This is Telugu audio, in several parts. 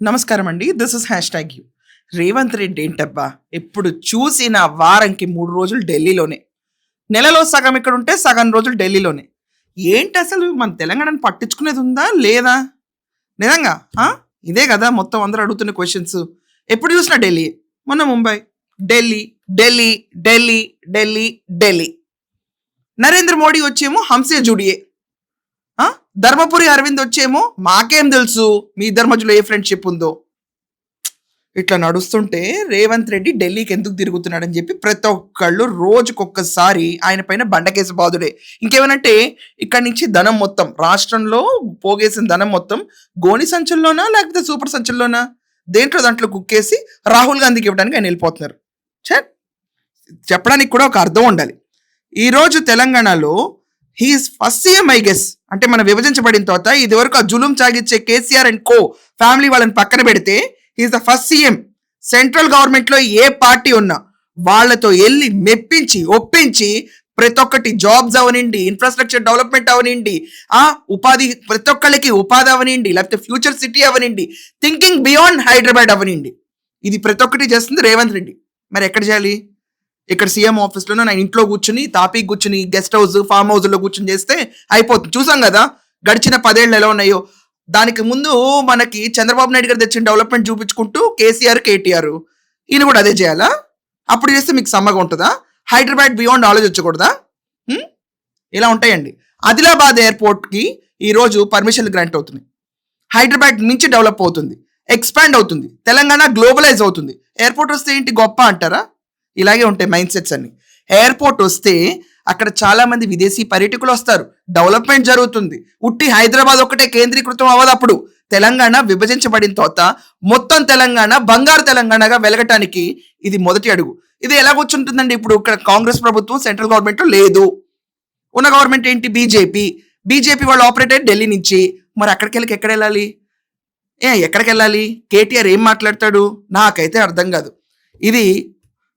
నమస్కారం అండి. This is hash tag you. Revanth Reddy ఏంటబ్బా, ఎప్పుడు చూసిన వారంకి 3 రోజులు ఢిల్లీలోనే, నెలలో సగం ఇక్కడ ఉంటే సగం రోజులు ఢిల్లీలోనే. ఏంటి అసలు మన తెలంగాణను పట్టించుకునేది ఉందా లేదా? నిజంగా ఇదే కదా మొత్తం అందరూ అడుగుతున్న క్వశ్చన్స్. ఎప్పుడు చూసినా ఢిల్లీ, మొన్న ముంబై, ఢిల్లీ ఢిల్లీ ఢిల్లీ ఢిల్లీ ఢిల్లీ. నరేంద్ర మోడీ వచ్చేమో హంసే జుడియే, ధర్మపురి అరవింద్ వచ్చేమో మాకేం తెలుసు మీ ఇద్దరి మధ్యలో ఏ ఫ్రెండ్షిప్ ఉందో. ఇట్లా నడుస్తుంటే రేవంత్ రెడ్డి ఢిల్లీకి ఎందుకు తిరుగుతున్నాడని చెప్పి ప్రతి ఒక్కళ్ళు రోజుకొక్కసారి ఆయన పైన బండకేసి బాదుడే. ఇంకేమనంటే ఇక్కడి నుంచి ధనం మొత్తం రాష్ట్రంలో పోగేసిన ధనం మొత్తం గోని సంచుల్లోనా లేకపోతే సూపర్ సంచుల్లోనా, దాంట్లో కుక్కేసి రాహుల్ గాంధీకి ఇవ్వడానికి ఆయన వెళ్ళిపోతున్నారు. చెప్పడానికి కూడా ఒక అర్థం ఉండాలి. ఈరోజు తెలంగాణలో he's first CM I guess. అంటే మనం విభజించబడిన తర్వాత ఇది వరకు ఆ జులుం చాగిచ్చే కేసీఆర్ అండ్ కో ఫ్యామిలీ వాళ్ళని పక్కన పెడితే he's the first CM. Central government లో ఏ పార్టీ ఉన్నా వాళ్ళతో వెళ్ళి మెప్పించి ఒప్పించి ప్రతి ఒక్కటి జాబ్స్ అవనండి, ఇన్ఫ్రాస్ట్రక్చర్ డెవలప్మెంట్ అవనండి, ఉపాధి ప్రతి ఒక్కళ్ళకి ఉపాధి అవనండి, లేకపోతే ఫ్యూచర్ సిటీ అవనండి, థింకింగ్ బియాండ్ హైదరాబాద్ అవనండి, ఇది ప్రతి ఒక్కటి చేస్తుంది రేవంత్ రెడ్డి. మరి ఎక్కడ చేయాలి? ఇక్కడ సీఎం ఆఫీస్లోనో నా ఇంట్లో కూర్చుని తాపీకి కూర్చుని గెస్ట్ హౌస్ ఫామ్ హౌస్లో కూర్చుని చేస్తే అయిపోతుంది. చూసాం కదా గడిచిన 10 ఏళ్ళు ఎలా ఉన్నాయో. దానికి ముందు మనకి చంద్రబాబు నాయుడు గారు తెచ్చిన డెవలప్మెంట్ చూపించుకుంటూ కేసీఆర్ కేటీఆర్ ఈయన కూడా అదే చేయాలా? అప్పుడు చేస్తే మీకు సమ్మగా ఉంటుందా? హైదరాబాద్ బియాండ్ ఆలోచించకూడదా? ఇలా ఉంటాయండి. ఆదిలాబాద్ ఎయిర్పోర్ట్కి ఈరోజు పర్మిషన్లు గ్రాంట్ అవుతున్నాయి. హైదరాబాద్ నుంచి డెవలప్ అవుతుంది, ఎక్స్పాండ్ అవుతుంది, తెలంగాణ గ్లోబలైజ్ అవుతుంది. ఎయిర్పోర్ట్ వస్తే ఏంటి గొప్ప అంటారా? ఇలాగే ఉంటాయి మైండ్ సెట్స్ అన్ని. ఎయిర్పోర్ట్ వస్తే అక్కడ చాలా మంది విదేశీ పర్యాటకులు వస్తారు, డెవలప్మెంట్ జరుగుతుంది. ఉట్టి హైదరాబాద్ ఒకటే కేంద్రీకృతం అవ్వదు. అప్పుడు తెలంగాణ విభజించబడిన తర్వాత మొత్తం తెలంగాణ బంగారు తెలంగాణగా వెలగటానికి ఇది మొదటి అడుగు. ఇది ఎలా కూర్చుంటుందండి? ఇప్పుడు ఇక్కడ కాంగ్రెస్ ప్రభుత్వం సెంట్రల్ గవర్నమెంట్ లేదు, ఉన్న గవర్నమెంట్ ఏంటి బీజేపీ వాళ్ళు ఆపరేట్ అయ్యి ఢిల్లీ నుంచి. మరి అక్కడికి వెళ్ళి ఎక్కడికి వెళ్ళాలి? కేటీఆర్ ఏం మాట్లాడతాడు? నాకైతే అర్థం కాదు. ఇది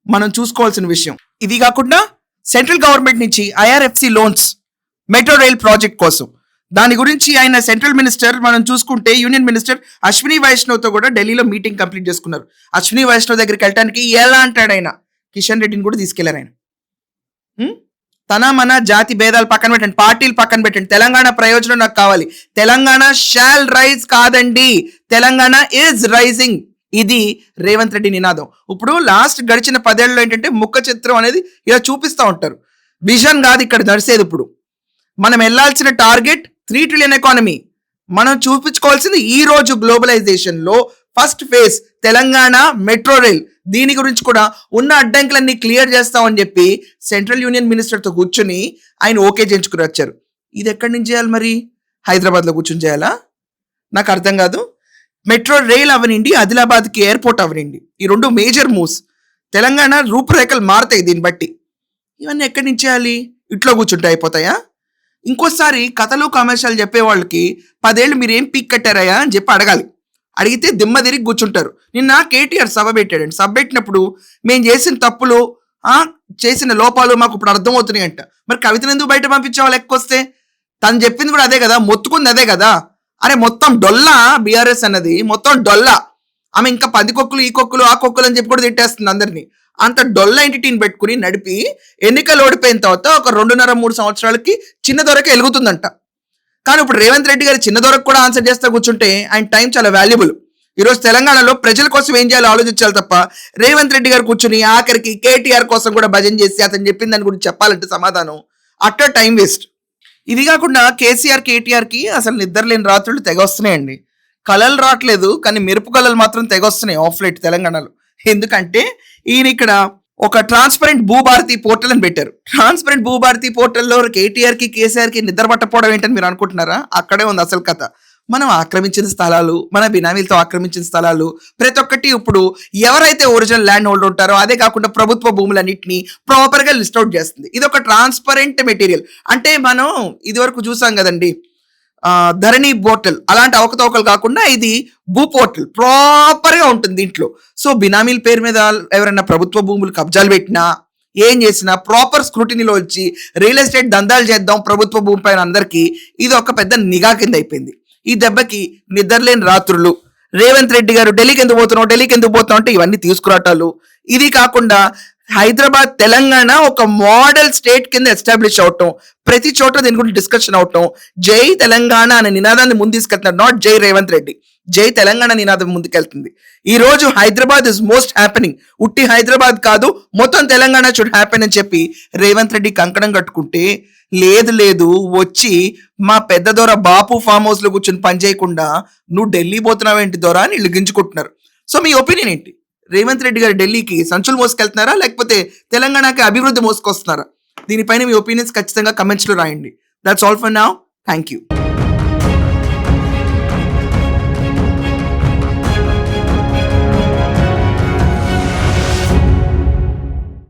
మనం చూసుకోవాల్సిన విషయం. ఇది కాకుండా సెంట్రల్ గవర్నమెంట్ నుంచి IRFC loans metro rail project కోసం, దాని గురించి ఆయన సెంట్రల్ మినిస్టర్ మనం చూసుకుంటే యూనియన్ మినిస్టర్ అశ్విని వైష్ణవ్తో కూడా ఢిల్లీలో మీటింగ్ కంప్లీట్ చేసుకున్నారు. అశ్విని వైష్ణవ్ దగ్గరికి వెళ్ళడానికి ఎలా అంటాడు ఆయన, కిషన్ రెడ్డిని కూడా తీసుకెళ్లారు ఆయన. తన మన జాతి భేదాలు పక్కన పెట్టండి, పార్టీలు పక్కన పెట్టండి, తెలంగాణ ప్రయోజనం నాకు కావాలి. తెలంగాణ షాల్ రైజ్ కాదండి, తెలంగాణ ఈజ్ రైజింగ్. ఇది రేవంత్ రెడ్డి నినాదం. ఇప్పుడు లాస్ట్ గడిచిన 10 ఏళ్ళలో ఏంటంటే ముఖ చిత్రం అనేది ఇలా చూపిస్తూ ఉంటారు, విజన్ కాదు ఇక్కడ నడిచేది. ఇప్పుడు మనం వెళ్ళాల్సిన టార్గెట్ 3 ట్రిలియన్ ఎకానమీ. మనం చూపించుకోవాల్సింది ఈ రోజు గ్లోబలైజేషన్ లో first phase Telangana metro rail. దీని గురించి కూడా ఉన్న అడ్డంకులన్నీ క్లియర్ చేస్తామని చెప్పి సెంట్రల్ యూనియన్ మినిస్టర్తో కూర్చొని ఆయన ఓకే చేయించుకుని వచ్చారు. ఇది ఎక్కడి నుంచి చేయాలి మరి? హైదరాబాద్లో కూర్చొని చేయాలా? నాకు అర్థం కాదు. మెట్రో రైల్ అవనండి, ఆదిలాబాద్కి ఎయిర్పోర్ట్ అవనండి, ఈ 2 మేజర్ మూవ్స్. తెలంగాణ రూపురేఖలు మారుతాయి దీన్ని బట్టి. ఇవన్నీ ఎక్కడి నుంచి చేయాలి? ఇట్లో కూర్చుంటే అయిపోతాయా? ఇంకోసారి కథలు కామేశాలు చెప్పే వాళ్ళకి 10 ఏళ్ళు మీరు ఏం పీక్ కట్టారయా అని చెప్పి అడగాలి. అడిగితే దిమ్మ తిరిగి కూర్చుంటారు. నిన్న కేటీఆర్ సభ పెట్టాడండి. సభ పెట్టినప్పుడు మేము చేసిన తప్పులు చేసిన లోపాలు మాకు ఇప్పుడు అర్థమవుతున్నాయి అంట. మరి కవితను ఎందుకు బయట పంపించావా? లెక్కొస్తే తను చెప్పింది కూడా అదే కదా, మొత్తుకుంది అదే కదా. అరే మొత్తం డొల్లా బీఆర్ఎస్ అన్నది, మొత్తం డొల్లా. ఆమె ఇంకా 10 కొక్కులు ఈ కొక్కులు ఆ కొక్కులు అని చెప్పి కూడా తిట్టేస్తుంది అందరినీ. అంత డొల్లా ఎంటిటీని పెట్టుకుని నడిపి ఎన్నికలు ఓడిపోయిన తర్వాత ఒక 2.5-3 సంవత్సరాలకి చిన్న దొరక ఎలుగుతుందంట. కానీ ఇప్పుడు రేవంత్ రెడ్డి గారు చిన్న దొరకు కూడా ఆన్సర్ చేస్తా కూర్చుంటే ఆయన టైం చాలా వాల్యుబుల్. ఈరోజు తెలంగాణలో ప్రజల కోసం ఏం చేయాలో ఆలోచించాలి తప్ప రేవంత్ రెడ్డి గారు కూర్చుని ఆఖరికి కేటీఆర్ కోసం కూడా భజన చేసి అతను చెప్పిన దాని గురించి చెప్పాలంటే సమాధానం అట్లా టైం వేస్ట్. ఇది కాకుండా కేసీఆర్ కేటీఆర్కి అసలు నిద్రలేని రాత్రులు తెగ వస్తున్నాయండి. కళలు రావట్లేదు కానీ మెరుపు కళలు మాత్రం తెగ వస్తున్నాయి ఆఫ్ లైట్ తెలంగాణలో. ఎందుకంటే ఈయన ఇక్కడ ఒక ట్రాన్స్పరెంట్ భూభారతి పోర్టల్ అని పెట్టారు. ట్రాన్స్పరెంట్ భూభారతి పోర్టల్లో కేటీఆర్కి కేసీఆర్కి నిద్ర పట్టపోవడం ఏంటని మీరు అనుకుంటున్నారా? అక్కడే ఉంది అసలు కథ. మనం ఆక్రమించిన స్థలాలు, మన బినామీలతో ఆక్రమించిన స్థలాలు ప్రతి ఒక్కటి ఇప్పుడు ఎవరైతే ఒరిజినల్ ల్యాండ్ హోల్డర్ ఉంటారో అదే కాకుండా ప్రభుత్వ భూములన్నింటినీ ప్రాపర్గా లిస్ట్ అవుట్ చేస్తుంది. ఇది ఒక ట్రాన్స్పరెంట్ మెటీరియల్. అంటే మనం ఇది వరకు చూసాం కదండి ధరణి పోర్టల్, అలాంటి అవకతవకలు కాకుండా ఇది భూ పోర్టల్ ప్రాపర్గా ఉంటుంది దీంట్లో. సో బినామీల పేరు మీద ఎవరైనా ప్రభుత్వ భూములు కబ్జాలు పెట్టినా ఏం చేసినా ప్రాపర్ స్క్రూటినీలో వచ్చి రియల్ ఎస్టేట్ దందాలు చేద్దాం ప్రభుత్వ భూమి పైన అందరికీ ఇది ఒక పెద్ద నిఘా కింద అయిపోయింది. ఈ దెబ్బకి నిద్రలేని రాత్రులు, రేవంత్ రెడ్డి గారు ఢిల్లీకి ఎందుకు పోతున్నావు అంటే ఇవన్నీ తీసుకురావటాలు. ఇది కాకుండా హైదరాబాద్ తెలంగాణ ఒక మోడల్ స్టేట్ కింద ఎస్టాబ్లిష్ అవటం, ప్రతి చోట దీని గురించి డిస్కషన్ అవటం, జై తెలంగాణ అనే నినాదాన్ని ముందు తీసుకెళ్తున్నారు. నాట్ జై రేవంత్ రెడ్డి, జై తెలంగాణ నినాదం ముందుకెళ్తుంది. ఈ రోజు హైదరాబాద్ ఇస్ మోస్ట్ హ్యాపెనింగ్. ఉట్టి హైదరాబాద్ కాదు, మొత్తం తెలంగాణ షుడ్ హ్యాపెన్ అని చెప్పి రేవంత్ రెడ్డి కంకణం కట్టుకుంటే, లేదు వచ్చి మా పెద్ద దొర బాపు ఫామ్ హౌస్ లో కూర్చొని పని చేయకుండా నువ్వు ఢిల్లీ పోతున్నావు ఏంటి దొర అని వీళ్ళు గింజుకుంటున్నారు. సో మీ ఒపీనియన్ ఏంటి? రేవంత్ రెడ్డి గారు ఢిల్లీకి సంచులు మోసుకెళ్తున్నారా లేకపోతే తెలంగాణకి అభివృద్ధి మోసుకొస్తున్నారా? దీనిపైన మీ ఒపీనియన్స్ ఖచ్చితంగా కమెంట్స్ లో రాయండి. That's all for now. Thank you.